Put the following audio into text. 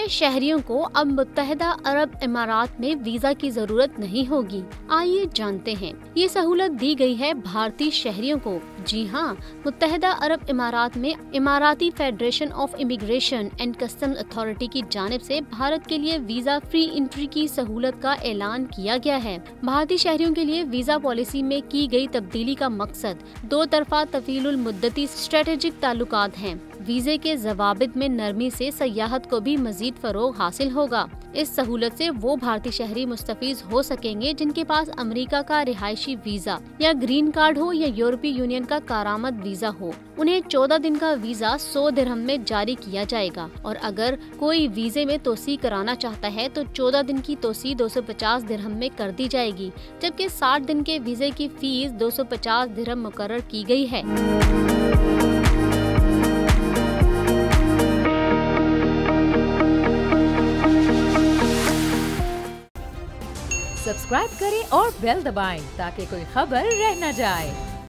भारतीय शहरियों को अब मुत्तहदा अरब इमारात में वीजा की जरूरत नहीं होगी। आइए जानते हैं। ये सहूलत दी गई है भारतीय शहरियों को। जी हाँ, मुत्तहदा अरब इमारात में इमाराती federation of immigration and customs authority की जानिब से भारत के लिए वीजा फ्री एंट्री की सहूलत का ऐलान किया गया है। भारतीय शहरियों के लिए वीजा पॉलिसी में की गई तब्दीली का मकसद दो तरफा तवीलुल मुद्दती स्ट्रेटेजिक ताल्लुकात हैं। वीजे के जवाबित में नरमी से सयाहत को भी मजीद फरोग हासिल होगा। इस सहूलत से वो भारतीय शहरी मुस्तफीज हो सकेंगे जिनके पास अमेरिका का रिहायशी वीजा या ग्रीन कार्ड हो या यूरोपीय यूनियन का कारामद वीजा हो। उन्हें 14 दिन का वीजा 100 दिरहम में जारी किया जाएगा और अगर कोई वीजे में तोसी कराना चाहता है तो 14 दिन की तोसी 250 दिरहम में कर दी जाएगी, जबकि 60 दिन के वीजे की फीस 250 दिरहम मुकर्रर की गई है। सब्सक्राइब करें और बेल दबाएं ताकि कोई खबर रह न जाए।